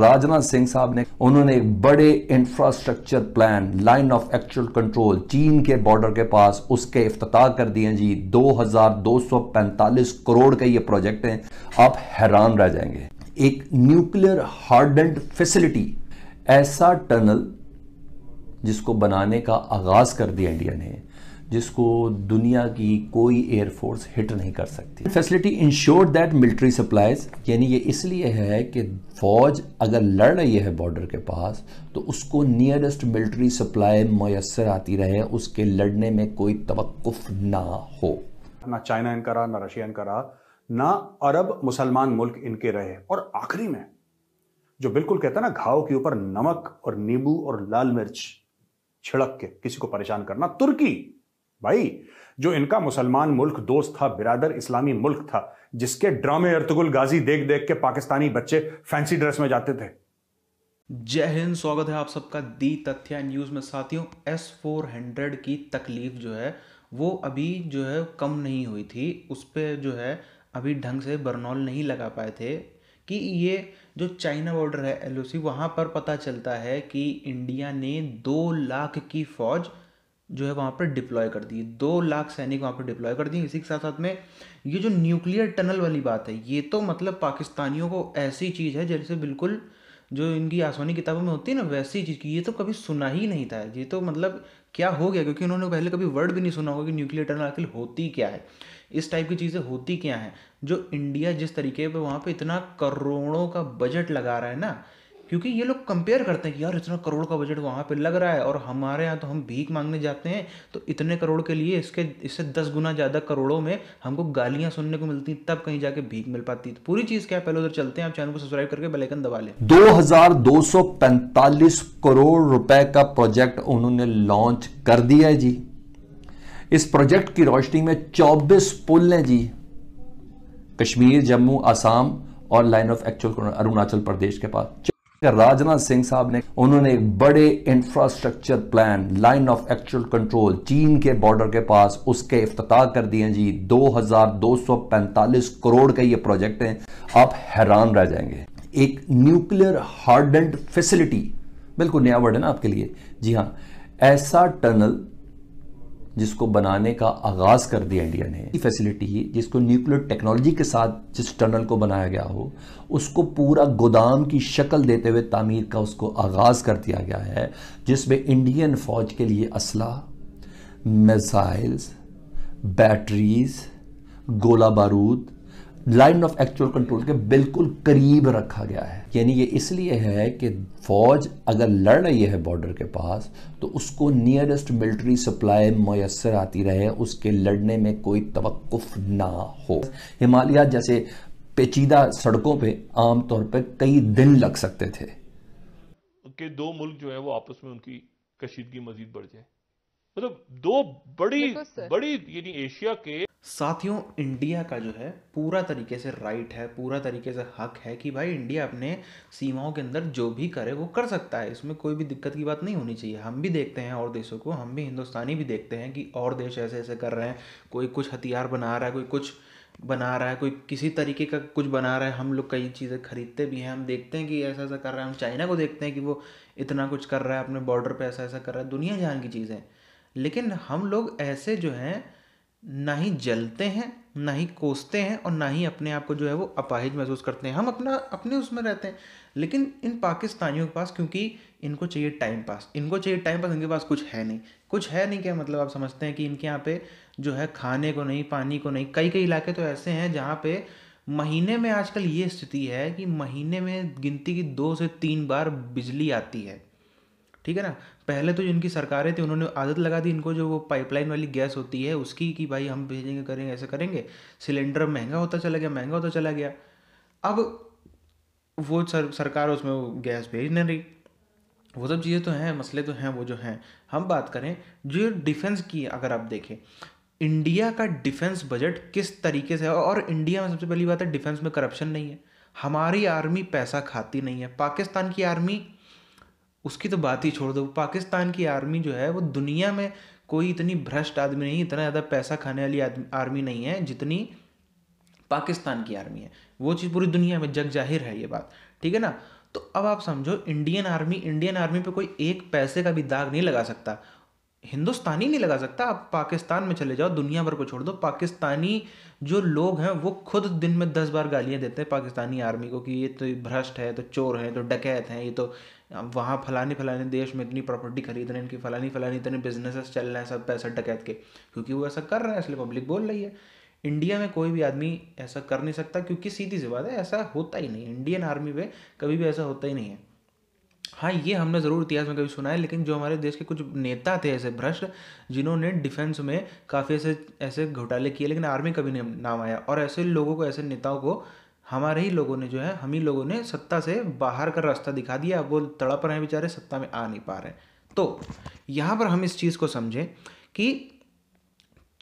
राजनाथ सिंह साहब ने उन्होंने एक बड़े infrastructure plan line of actual control चीन के बॉर्डर के पास उसके इफ्तिताह कर दिए जी। 2245 करोड़ का ये प्रोजेक्ट है, आप हैरान रह जाएंगे। एक न्यूक्लियर हार्डेंड फैसिलिटी, ऐसा टनल जिसको बनाने का आगाज कर दिया इंडिया ने, जिसको दुनिया की कोई एयरफोर्स हिट नहीं कर सकती। Facility ensure that military supplies, यानी ये इसलिए है कि फौज अगर लड़ रही है बॉर्डर के पास तो उसको नियरेस्ट मिलिट्री सप्लाई मुयसर आती रहे, उसके लड़ने में कोई तवक्कुफ ना हो। ना चाइना इनका रहा, ना रशिया इनका रहा, ना अरब मुसलमान मुल्क इनके रहे, और आखिरी में जो बिल्कुल कहता है ना घाव के ऊपर नमक और नींबू और लाल मिर्च छिड़क के किसी को परेशान करना, तुर्की। भाई जो इनका मुसलमान मुल्क दोस्त था, बिरादर इस्लामी मुल्क था, जिसके ड्रामे अर्तुगरुल गाजी देख देख के पाकिस्तानी बच्चे फैंसी ड्रेस में जाते थे। जय हिंद, स्वागत है आप सबका दी तथ्य न्यूज़ में। साथियों, S-400 की तकलीफ जो है वो अभी जो है कम नहीं हुई थी, उस पर जो है अभी ढंग से बर्नौल नहीं लगा पाए थे कि ये जो चाइना बॉर्डर है LOC, वहाँ पर पता चलता है कि इंडिया ने 2 लाख की फौज जो है वहाँ पर डिप्लॉय कर दी, 2 लाख सैनिक वहाँ पर डिप्लॉय कर दिए। इसी के साथ साथ में ये जो न्यूक्लियर टनल वाली बात है, ये तो मतलब पाकिस्तानियों को ऐसी चीज़ है जैसे बिल्कुल जो इनकी आसमानी किताबों में होती है ना, वैसी चीज़ की ये तो कभी सुना ही नहीं था। ये तो मतलब क्या हो गया, क्योंकि उन्होंने पहले कभी वर्ड भी नहीं सुना होगा कि न्यूक्लियर टनल आखिर होती क्या है, इस टाइप की चीज़ें होती क्या हैं। जो इंडिया जिस तरीके पे वहाँ पे इतना करोड़ों का बजट लगा रहा है ना, क्योंकि ये लोग कंपेयर करते हैं कि यार इतना करोड़ का बजट वहाँ पे लग रहा है और हमारे यहाँ तो हम भीख मांगने जाते हैं, तो इतने करोड़ के लिए इससे 10 गुना ज़्यादा करोड़ों में हमको गालियाँ सुनने को मिलती, तब कहीं जाके भीख मिल पाती। तो पूरी चीज़ क्या है, पहले उधर चलते हैं, आप चैनल को सब्सक्राइब करके बेल आइकन दबा लें। 2245 करोड़ रुपए का प्रोजेक्ट उन्होंने लॉन्च कर दिया है जी। इस प्रोजेक्ट की रोशनी में 24 पुल हैं जी, कश्मीर, जम्मू, आसाम और line of actual Arunachal Pradesh के पास। राजनाथ सिंह साहब ने उन्होंने एक बड़े infrastructure plan line of actual control चीन के बॉर्डर के पास उसके इफ्तिताह कर दिए जी। 2245 करोड़ का ये प्रोजेक्ट है, आप हैरान रह जाएंगे। एक न्यूक्लियर हार्डेंड फैसिलिटी, बिल्कुल नया वर्ड है ना आपके लिए, जी हां, ऐसा टनल जिसको बनाने का आगाज कर दिया इंडिया ने। फैसिलिटी जिसको न्यूक्लियर टेक्नोलॉजी के साथ जिस टनल को बनाया गया हो, उसको पूरा गोदाम की शक्ल देते हुए तामीर का उसको आगाज कर दिया गया है, जिसमें इंडियन फौज के लिए असला, मिसाइल्स, बैटरीज, गोला बारूद लाइन ऑफ एक्चुअल कंट्रोल के बिल्कुल करीब रखा गया है। यानी ये इसलिए है कि फौज अगर लड़ रही है बॉर्डर के पास तो उसको नियरेस्ट मिलिट्री सप्लाई मुयसर आती रहे, उसके लड़ने में कोई तवक्कुफ ना हो। हिमालय जैसे पेचीदा सड़कों पे आमतौर पे कई दिन लग सकते थे कि 2 मुल्क जो है वो आपस में उनकी कशीदगी मजीद बढ़ जाए। मतलब 2 बड़ी यानी एशिया के। साथियों, इंडिया का जो है पूरा तरीके से राइट है, पूरा तरीके से हक है कि भाई इंडिया अपने सीमाओं के अंदर जो भी करे वो कर सकता है, इसमें कोई भी दिक्कत की बात नहीं होनी चाहिए। हम भी देखते हैं और देशों को, हम भी हिंदुस्तानी भी देखते हैं कि और देश ऐसे ऐसे कर रहे हैं, कोई कुछ हथियार बना रहा है, कोई कुछ बना रहा है, कोई किसी तरीके का कुछ बना रहा है। हम लोग कई चीज़ें खरीदते भी हैं, हम देखते हैं कि ऐसा ऐसा कर रहा है। हम चाइना को देखते हैं कि वो इतना कुछ कर रहा है, अपने बॉर्डर पर ऐसा ऐसा कर रहा है, दुनिया जहान की चीज़ें। लेकिन हम लोग ऐसे जो हैं ना ही जलते हैं, ना ही कोसते हैं, और ना ही अपने आप को जो है वो अपाहिज महसूस करते हैं। हम अपने उसमें रहते हैं। लेकिन इन पाकिस्तानियों के पास, क्योंकि इनको चाहिए टाइम पास, इनके पास कुछ है नहीं। क्या मतलब आप समझते हैं कि इनके यहाँ पे जो है खाने को नहीं, पानी को नहीं। कई इलाके तो ऐसे हैं जहाँ पे महीने में आजकल ये स्थिति है कि महीने में गिनती की 2 से 3 बार बिजली आती है, ठीक है ना। पहले तो जो इनकी सरकारें थी उन्होंने आदत लगा दी इनको, जो वो पाइपलाइन वाली गैस होती है उसकी, कि भाई हम भेजेंगे, करेंगे, ऐसे करेंगे। सिलेंडर महंगा होता चला गया। अब वो सरकार उसमें वो गैस भेज नहीं रही। वो सब चीज़ें तो हैं, मसले तो हैं वो जो हैं। हम बात करें जो डिफेंस की, अगर आप देखें इंडिया का डिफेंस बजट किस तरीके से है, और इंडिया में सबसे पहली बात है डिफेंस में करप्शन नहीं है। हमारी आर्मी पैसा खाती नहीं है। पाकिस्तान की आर्मी, उसकी तो बात ही छोड़ दो। पाकिस्तान की आर्मी जो है वो दुनिया में कोई इतनी भ्रष्ट आदमी नहीं, इतना ज़्यादा पैसा खाने वाली आर्मी नहीं है जितनी पाकिस्तान की आर्मी है। वो चीज़ पूरी दुनिया में जग जाहिर है ये बात, ठीक है ना। तो अब आप समझो, इंडियन आर्मी पे कोई एक पैसे का भी दाग नहीं लगा सकता, हिंदुस्तानी नहीं लगा सकता। आप पाकिस्तान में चले जाओ, दुनिया भर को छोड़ दो, पाकिस्तानी जो लोग हैं वो खुद दिन में 10 बार गालियां देते हैं पाकिस्तानी आर्मी को कि ये तो भ्रष्ट है, तो चोर है, तो डकैत हैं, ये तो वहाँ फलाने देश में इतनी प्रॉपर्टी खरीद रहे हैं, इनकी फलानी इतने बिजनेसेस चल रहे हैं, सब पैसा डकैत के, क्योंकि वो ऐसा कर रहे हैं इसलिए पब्लिक बोल रही है। इंडिया में कोई भी आदमी ऐसा कर नहीं सकता, क्योंकि सीधी सी बात है, ऐसा होता ही नहीं। इंडियन आर्मी में कभी भी ऐसा होता ही नहीं है। हाँ, ये हमने ज़रूर इतिहास में कभी सुना है, लेकिन जो हमारे देश के कुछ नेता थे ऐसे भ्रष्ट, जिन्होंने डिफेंस में काफ़ी ऐसे घोटाले किए, लेकिन आर्मी कभी नहीं नाम आया। और ऐसे लोगों को, ऐसे नेताओं को हमारे ही लोगों ने, जो है हम ही लोगों ने सत्ता से बाहर का रास्ता दिखा दिया। अब वो तड़प रहे हैं बेचारे, सत्ता में आ नहीं पा रहे हैं। तो यहाँ पर हम इस चीज़ को समझें कि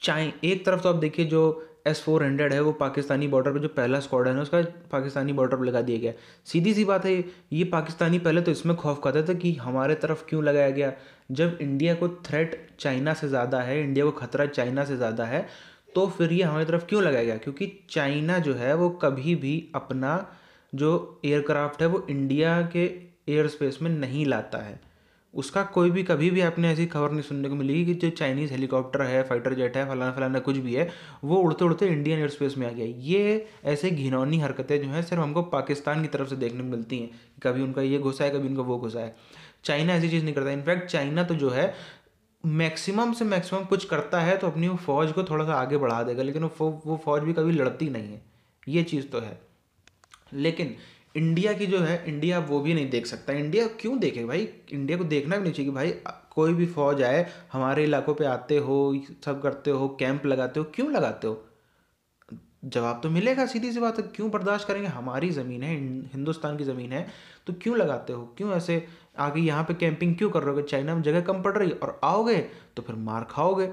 एक तरफ तो आप देखिए जो S-400 है वो पाकिस्तानी बॉर्डर पे, जो पहला स्क्वाड्रन है उसका पाकिस्तानी बॉर्डर पर लगा दिया गया। सीधी सी बात है, ये पाकिस्तानी पहले तो इसमें खौफ खाते थे कि हमारे तरफ क्यों लगाया गया। जब इंडिया को थ्रेट चाइना से ज़्यादा है, इंडिया को खतरा चाइना से ज़्यादा है, तो फिर ये हमारी तरफ क्यों लगाया गया? क्योंकि चाइना जो है वो कभी भी अपना जो एयरक्राफ्ट है वो इंडिया के एयर स्पेस में नहीं लाता है। उसका कोई भी, कभी भी आपने ऐसी खबर नहीं सुनने को मिलेगी कि जो चाइनीज़ हेलीकॉप्टर है, फाइटर जेट है, फलाना कुछ भी है, वो उड़ते उड़ते इंडियन एयर स्पेस में आ गया। ये ऐसे घिनौनी हरकतें जो हैं सिर्फ हमको पाकिस्तान की तरफ से देखने को मिलती हैं। कभी उनका ये घुसा है, कभी उनका वो घुसा है। चाइना ऐसी चीज़ नहीं करता। इनफैक्ट चाइना तो जो है मैक्सिमम से मैक्सिमम कुछ करता है तो अपनी वो फौज को थोड़ा सा आगे बढ़ा देगा, लेकिन वो फौज भी कभी लड़ती नहीं है, ये चीज़ तो है। लेकिन इंडिया की जो है, इंडिया वो भी नहीं देख सकता। इंडिया क्यों देखे भाई? इंडिया को देखना भी नहीं चाहिए कि भाई कोई भी फौज आए, हमारे इलाकों पे आते हो, सब करते हो, कैंप लगाते हो, क्यों लगाते हो? जवाब तो मिलेगा, सीधी सी बात है। क्यों बर्दाश्त करेंगे? हमारी ज़मीन है, हिंदुस्तान की ज़मीन है, तो क्यों लगाते हो? क्यों ऐसे आगे यहाँ पे कैंपिंग क्यों कर रहे हो? चाइना में जगह कम पड़ रही है और आओगे तो फिर मार खाओगे।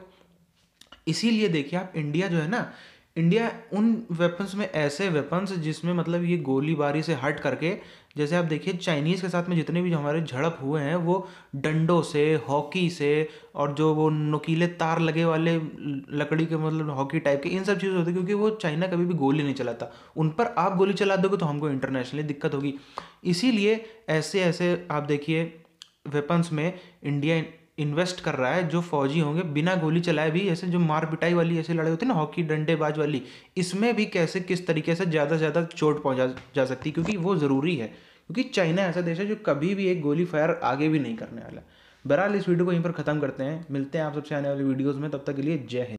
इसीलिए देखिए आप, इंडिया जो है ना, इंडिया उन वेपन्स में, ऐसे वेपन्स जिसमें मतलब ये गोलीबारी से हट करके, जैसे आप देखिए चाइनीज़ के साथ में जितने भी जो हमारे झड़प हुए हैं वो डंडों से, हॉकी से, और जो वो नुकीले तार लगे वाले लकड़ी के, मतलब हॉकी टाइप के, इन सब चीज़ों होती है, क्योंकि वो चाइना कभी भी गोली नहीं चलाता। उन पर आप गोली चला दोगे तो हमको इंटरनेशनली दिक्कत होगी। इसीलिए ऐसे आप देखिए वेपन्स में इंडिया इन्वेस्ट कर रहा है, जो फौजी होंगे बिना गोली चलाए भी, ऐसे जो मार पिटाई वाली ऐसे लड़ाई होती है ना, हॉकी डंडेबाज वाली, इसमें भी कैसे किस तरीके से ज़्यादा से ज़्यादा चोट पहुंचा जा सकती है, क्योंकि वो ज़रूरी है। क्योंकि चाइना ऐसा देश है जो कभी भी एक गोली फायर आगे भी नहीं करने वाला। बहरहाल इस वीडियो को यहीं पर ख़त्म करते हैं, मिलते हैं आप सबसे आने वाली वीडियोज़ में, तब तक के लिए जय हिंद।